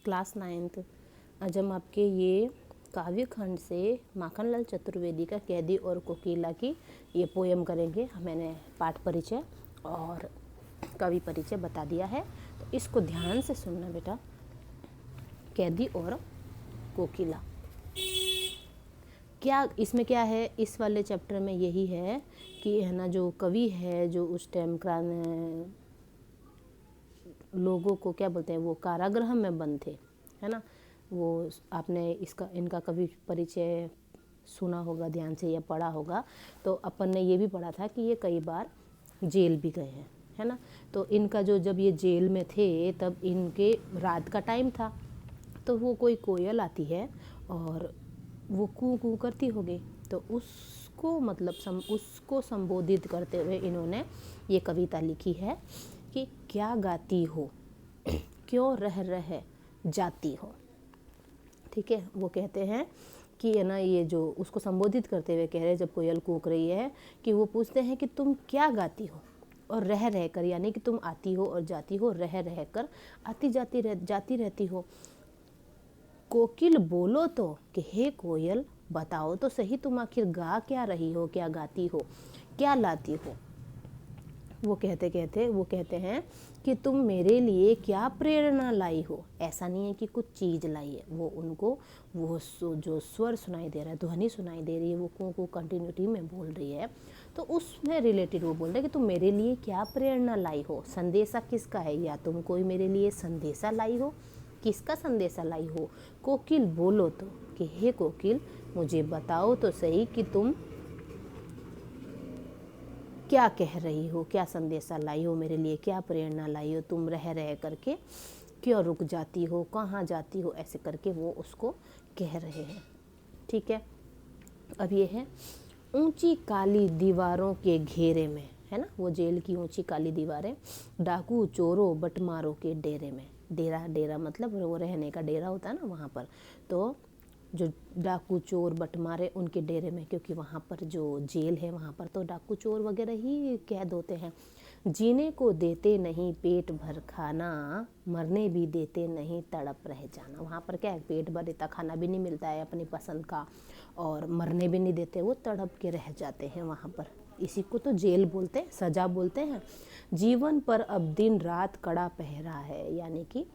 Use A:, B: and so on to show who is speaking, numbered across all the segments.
A: Class 9th। आज हम आपके ये काव्य खंड से माखनलाल चतुर्वेदी का कैदी और कोकिला की ये पोयम करेंगे। मैंने पाठ परिचय और कवि परिचय बता दिया है, तो इसको ध्यान से सुनना बेटा। कैदी और कोकिला, क्या इसमें क्या है, इस वाले चैप्टर में यही है कि है ना, जो कवि है जो उस टाइम लोगों को क्या बोलते हैं, वो कारागृह में बंद थे, है ना। वो आपने इनका कवि परिचय सुना होगा ध्यान से या पढ़ा होगा। तो अपन ने ये भी पढ़ा था कि ये कई बार जेल भी गए हैं, है ना। तो इनका जब ये जेल में थे तब इनके रात का टाइम था, तो वो कोई कोयल आती है और वो कू कू करती होगी, तो उसको मतलब उसको संबोधित करते हुए इन्होंने ये कविता लिखी है कि क्या गाती हो, क्यों रह जाती हो। ठीक है, वो कहते हैं कि है ना, ये जो उसको संबोधित करते हुए कह रहे हैं, जब कोयल कूक रही है, कि वो पूछते हैं कि तुम क्या गाती हो और रह कर, यानी कि तुम आती हो और जाती हो, रह कर आती जाती रहती हो। कोकिल बोलो तो, कि हे कोयल बताओ तो सही, तुम आखिर गा क्या रही हो, क्या गाती हो, क्या लाती हो। वो कहते हैं कि तुम मेरे लिए क्या प्रेरणा लाई हो। ऐसा नहीं है कि कुछ चीज़ लाई है, वो उनको वो जो स्वर सुनाई दे रहा है, ध्वनि सुनाई दे रही है, वो को कंटिन्यूटी में बोल रही है, तो उसमें रिलेटेड वो बोल रहे हैं कि तुम मेरे लिए क्या प्रेरणा लाई हो। संदेशा किसका है, या तुम कोई मेरे लिए संदेशा लाई हो, किसका संदेशा लाई हो। कोकिल बोलो तो, कि हे कोकिल मुझे बताओ तो सही कि तुम क्या कह रही हो, क्या संदेशा लाई हो मेरे लिए, क्या प्रेरणा लाई हो। तुम रह करके क्यों रुक जाती हो, कहाँ जाती हो, ऐसे करके वो उसको कह रहे हैं। ठीक है, अब ये है ऊंची काली दीवारों के घेरे में, है ना, वो जेल की ऊंची काली दीवारें, डाकू चोरों बटमारों के डेरे में। डेरा मतलब वो रहने का डेरा होता है ना, वहाँ पर। तो जो डाकू चोर बटमारे उनके डेरे में, क्योंकि वहाँ पर जो जेल है वहाँ पर तो डाकू चोर वगैरह ही कैद होते हैं। जीने को देते नहीं पेट भर खाना, मरने भी देते नहीं तड़प रह जाना। वहाँ पर क्या है, पेट भर इतना खाना भी नहीं मिलता है अपनी पसंद का, और मरने भी नहीं देते, वो तड़प के रह जाते हैं वहाँ पर। इसी को तो जेल बोलते हैं, सजा बोलते हैं। जीवन पर अब दिन रात कड़ा पहरा है, यानी कि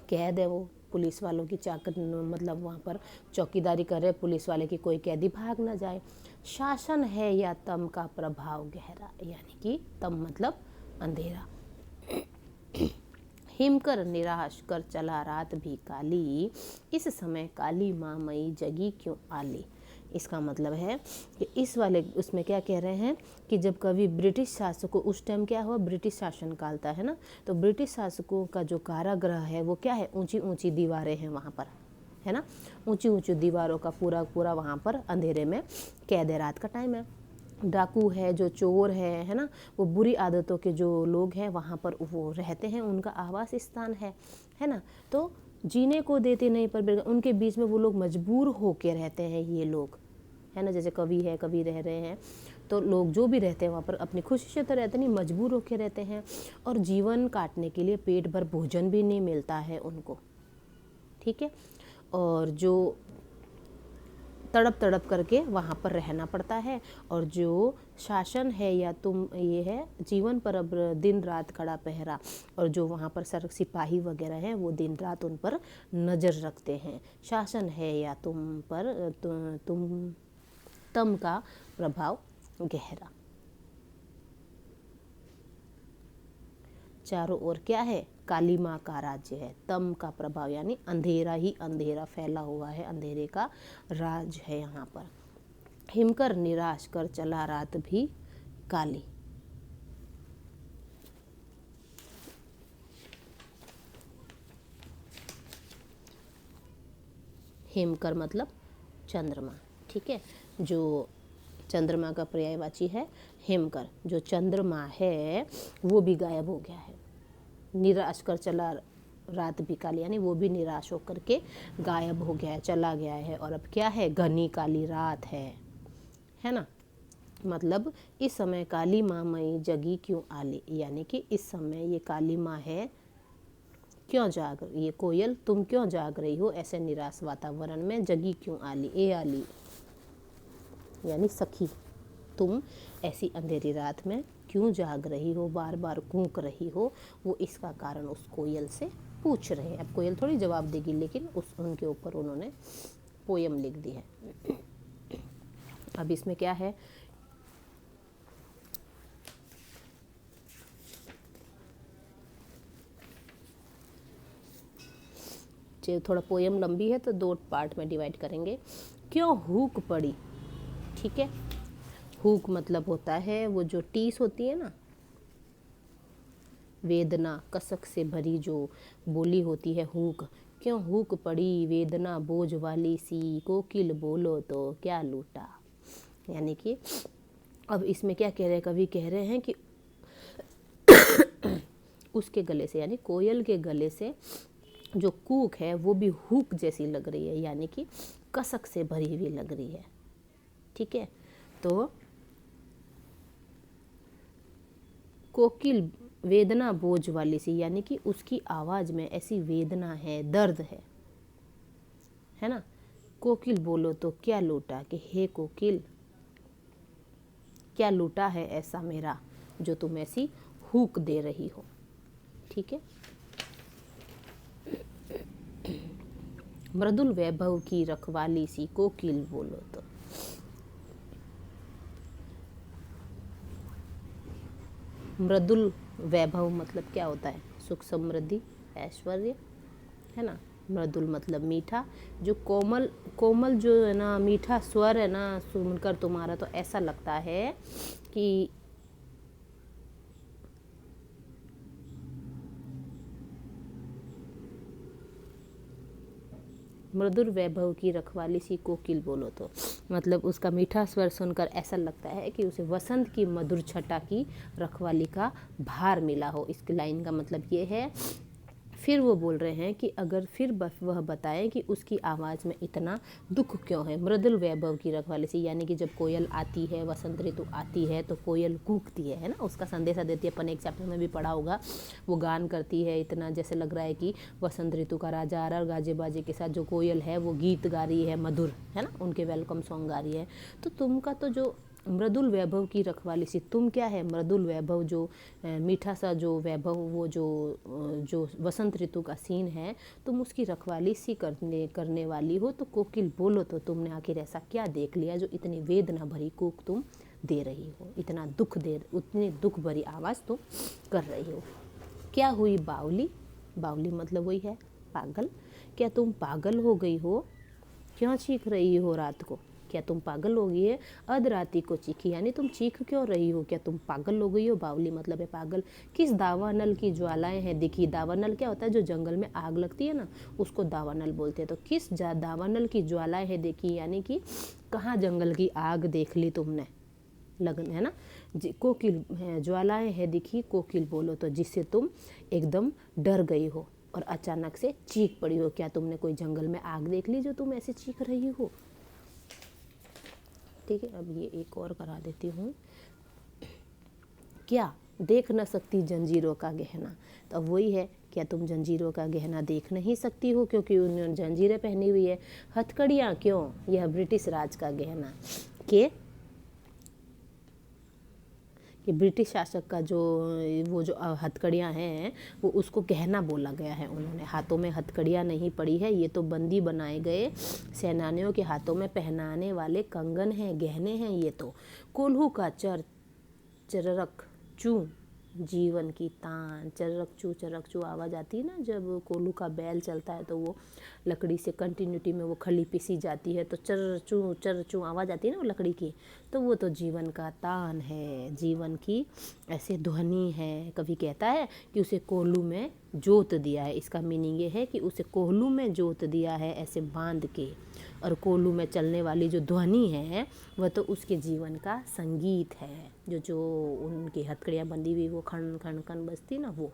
A: कैद है वो, पुलिस वालों की चाकर मतलब वहाँ पर चौकीदारी कर रहे पुलिस वाले की, कोई कैदी भाग ना जाए। शासन है या तम का प्रभाव गहरा, यानी कि तम मतलब अंधेरा। हिमकर निराश कर चला रात भी काली, इस समय काली माँ मई जगी क्यों आली। इसका मतलब है कि इस वाले उसमें क्या कह रहे हैं कि जब कभी ब्रिटिश शासकों, उस टाइम क्या हुआ, ब्रिटिश शासन काल था, है ना। तो ब्रिटिश शासकों का जो कारागृह है वो क्या है, ऊंची ऊंची दीवारें हैं वहाँ पर, है ना। ऊंची ऊंची दीवारों का पूरा वहाँ पर अंधेरे में कैद है, रात का टाइम है। डाकू है, जो चोर है ना, वो बुरी आदतों के जो लोग हैं वहाँ पर वो रहते हैं, उनका आवास स्थान है ना। तो जीने को देते नहीं पर उनके बीच में वो लोग मजबूर होके रहते हैं, ये लोग, है ना। जैसे कवि है, कवि रह रहे हैं, तो लोग जो भी रहते हैं वहाँ पर अपनी खुशी से तो रहते नहीं, मजबूर होके रहते हैं, और जीवन काटने के लिए पेट भर भोजन भी नहीं मिलता है उनको। ठीक है, और जो तड़प करके वहाँ पर रहना पड़ता है। और जो शासन है या तुम, ये है जीवन पर अब दिन रात कड़ा पहरा, और जो वहाँ पर सिपाही वगैरह हैं वो दिन रात उन पर नज़र रखते हैं। शासन है या तुम पर तम का प्रभाव गहरा। चारों ओर क्या है, काली माँ का राज्य है। तम का प्रभाव यानी अंधेरा ही अंधेरा फैला हुआ है, अंधेरे का राज है यहाँ पर। हिमकर निराश कर चला रात भी काली। हिमकर मतलब चंद्रमा, ठीक है। जो चंद्रमा का पर्यायवाची है हिमकर, जो चंद्रमा है वो भी गायब हो गया है। निराश कर चला रात भी काली, यानी वो भी निराश होकर के गायब हो गया है, चला गया है। और अब क्या है, घनी काली रात है ना। मतलब इस समय काली माँ मई जगी क्यों आली, यानी कि इस समय ये काली माँ है क्यों जाग, ये कोयल तुम क्यों जाग रही हो ऐसे निराश वातावरण में, जगी क्यों आली, ए आली यानी सखी, तुम ऐसी अंधेरी रात में क्यों जाग रही हो, बार बार कूक रही हो, वो इसका कारण उस कोयल से पूछ रहे हैं। अब कोयल थोड़ी जवाब देगी, लेकिन उनके ऊपर उन्होंने पोयम लिख दी है। अब इसमें क्या है, थोड़ा पोयम लंबी है तो 2 पार्ट में डिवाइड करेंगे। क्यों हुक पड़ी, ठीक है। हुक मतलब होता है वो जो टीस होती है ना, वेदना कसक से भरी जो बोली होती है हुक। क्यों हुक पड़ी वेदना बोझ वाली सी, कोकिल बोलो तो क्या लूटा। यानी कि अब इसमें क्या कह रहे हैं, कवि कह रहे हैं कि उसके गले से यानी कोयल के गले से जो कूक है वो भी हुक जैसी लग रही है, यानी कि कसक से भरी हुई लग रही है, ठीक है। तो कोकिल वेदना बोझ वाली सी, यानी कि उसकी आवाज में ऐसी वेदना है, दर्द है ना। कोकिल बोलो तो क्या लूटा, कि हे कोकिल क्या लूटा है ऐसा मेरा जो तुम ऐसी हुक दे रही हो, ठीक है। मृदुल वैभव की रखवाली सी, कोकिल बोलो तो। मृदुल वैभव मतलब क्या होता है, सुख समृद्धि ऐश्वर्य, है ना। मृदुल मतलब मीठा, जो कोमल कोमल जो है ना, मीठा स्वर है ना सुनकर तुम्हारा, तो ऐसा लगता है कि मृदुल वैभव की रखवाली सी कोकिल बोलो तो, मतलब उसका मीठा स्वर सुनकर ऐसा लगता है कि उसे वसंत की मधुर छटा की रखवाली का भार मिला हो। इस लाइन का मतलब ये है। फिर वो बोल रहे हैं कि अगर फिर वह बताए कि उसकी आवाज़ में इतना दुख क्यों है। मृदुल वैभव की रखवाली सी, यानी कि जब कोयल आती है, वसंत ऋतु आती है तो कोयल कूकती है ना, उसका संदेशा देती है। अपन एक चैप्टर में भी पढ़ा होगा, वो गान करती है, इतना जैसे लग रहा है कि वसंत ऋतु का राजा आ रहा है, गाजे बाजे के साथ जो कोयल है वो गीत गा रही है मधुर, है ना, उनके वेलकम सॉन्ग गा रही है। तो तुम का तो जो मृदुल वैभव की रखवाली सी, तुम क्या है, मृदुल वैभव जो मीठा सा जो वैभव, वो जो वसंत ऋतु का सीन है, तुम उसकी रखवाली सी करने वाली हो। तो कोकिल बोलो तो तुमने आखिर ऐसा क्या देख लिया जो इतनी वेदना भरी कूक तुम दे रही हो, इतना उतनी दुख भरी आवाज़ तुम कर रही हो। क्या हुई बावली, बावली मतलब वही है पागल। क्या तुम पागल हो गई हो, क्यों चीख रही हो रात को, क्या तुम पागल हो गई है, अध राती को चीखी, यानी तुम चीख क्यों रही हो, क्या तुम पागल हो गई हो। बावली मतलब है पागल। किस दावानल की ज्वालाएं हैं दिखी, दावानल क्या होता है, जो जंगल में आग लगती है ना, उसको दावानल बोलते हैं। तो किस दावानल की ज्वालाएं हैं देखी, यानी कि कहाँ जंगल की आग देख ली तुमने, लगन है ना। कोकिल ज्वालाएं है दिखी, कोकिल बोलो तो, जिससे तुम एकदम डर गई हो और अचानक से चीख पड़ी हो। क्या तुमने कोई जंगल में आग देख ली जो तुम ऐसे चीख रही हो, ठीक है। अब ये एक और करा देती हूँ। क्या देख न सकती जंजीरों का गहना, तो अब वही है, क्या तुम जंजीरों का गहना देख नहीं सकती हो, क्योंकि उन्होंने जंजीरें पहनी हुई है। हथकड़ियाँ क्यों, यह ब्रिटिश राज का गहना, कि ब्रिटिश शासक का जो वो जो हथकड़ियाँ हैं वो उसको गहना बोला गया है। उन्होंने हाथों में हथकड़ियाँ नहीं पड़ी है, ये तो बंदी बनाए गए सेनानियों के हाथों में पहनाने वाले कंगन हैं, गहने हैं ये तो। कोल्हू का चरक चू जीवन की तान, चरक चू आवाज़ आती है ना जब कोल्हू का बैल चलता है, तो वो लकड़ी से कंटिन्यूटी में वो खली पिसी जाती है, तो चर चू आवाज़ आती है ना वो लकड़ी की, तो वो तो जीवन का तान है, जीवन की ऐसे ध्वनि है। कवि कहता है कि उसे कोल्हू में जोत दिया है, इसका मीनिंग ये है कि उसे कोल्हू में जोत दिया है ऐसे बांध के, और कोल्हू में चलने वाली जो ध्वनि है वह तो उसके जीवन का संगीत है। जो उनकी हथकड़ियाँ बंधी हुई वो खन खन खन बजती ना, वो।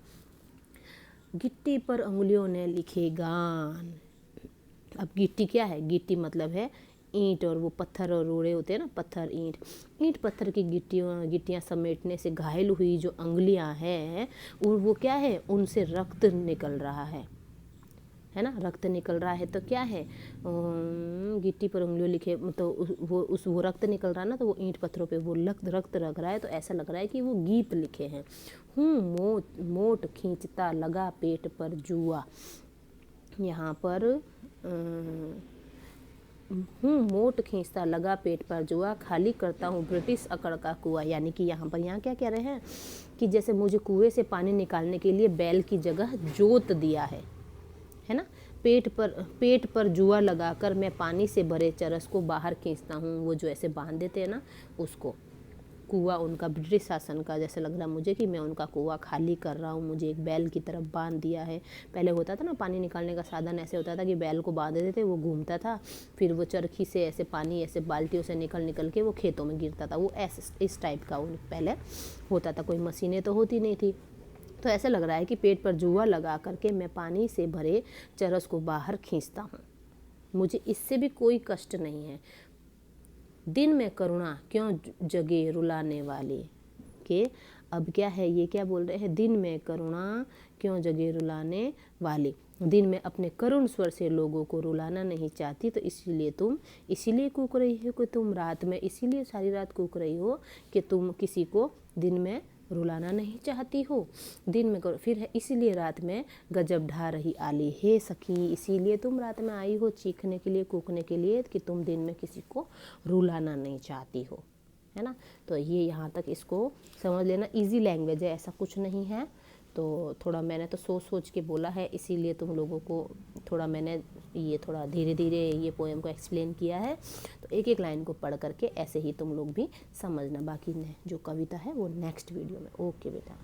A: गिट्टी पर उंगलियों ने लिखे गान, अब गिट्टी क्या है, गिट्टी मतलब है ईंट और वो पत्थर और रोड़े होते हैं ना, पत्थर ईंट पत्थर की गिट्टियाँ समेटने से घायल हुई जो अंगुलियाँ हैं वो क्या है, उनसे रक्त निकल रहा है ना, रक्त निकल रहा है। तो क्या है, गिट्टी पर उंगलियों लिखे, तो वो रक्त निकल रहा है ना, तो वो ईंट पत्थरों पे वो रक्त रग रहा है, तो ऐसा लग रहा है कि वो गीत लिखे हैं। मोट खींचता लगा पेट पर जुआ, यहाँ पर मोट खींचता लगा पेट पर जुआ, खाली करता हूँ ब्रिटिश अकड़ का कुआं। यानी कि यहाँ क्या कह रहे हैं कि जैसे मुझे कुएं से पानी निकालने के लिए बैल की जगह जोत दिया है ना, पेट पर जुआ लगाकर मैं पानी से भरे चरस को बाहर खींचता हूँ। वो जो ऐसे बांध देते हैं ना, उसको कुआं उनका ब्रिटिश शासन का जैसे लग रहा मुझे कि मैं उनका कुआं खाली कर रहा हूँ, मुझे एक बैल की तरफ बांध दिया है। पहले होता था ना, पानी निकालने का साधन ऐसे होता था कि बैल को बांध देते थे, वो घूमता था, फिर वो चरखी से ऐसे पानी ऐसे बाल्टियों से निकल के वो खेतों में गिरता था। वो ऐसे इस टाइप का पहले होता था, कोई मशीनें तो होती नहीं थी। तो ऐसा लग रहा है कि पेट पर जुआ लगा करके मैं पानी से भरे चरस को बाहर खींचता हूँ, मुझे इससे भी कोई कष्ट नहीं है। दिन में करुणा क्यों जगे रुलाने वाली के, अब क्या है, ये क्या बोल रहे हैं, दिन में करुणा क्यों जगे रुलाने वाली, दिन में अपने करुण स्वर से लोगों को रुलाना नहीं चाहती, तो इसीलिए कूक रही हो कि तुम रात में, इसीलिए सारी रात कूक रही हो कि तुम किसी को दिन में रुलाना नहीं चाहती हो। दिन में करो, फिर है इसीलिए रात में गजब ढा रही आली, हे सखी, इसीलिए तुम रात में आई हो चीखने के लिए, कूकने के लिए, कि तुम दिन में किसी को रुलाना नहीं चाहती हो, है ना। तो ये यहाँ तक इसको समझ लेना, इजी लैंग्वेज है, ऐसा कुछ नहीं है। तो थोड़ा मैंने तो सोच के बोला है, इसीलिए तुम लोगों को थोड़ा मैंने ये थोड़ा धीरे धीरे ये पोएम को एक्सप्लेन किया है। तो एक एक लाइन को पढ़ करके ऐसे ही तुम लोग भी समझना, बाकी जो कविता है वो नेक्स्ट वीडियो में। ओके बेटा।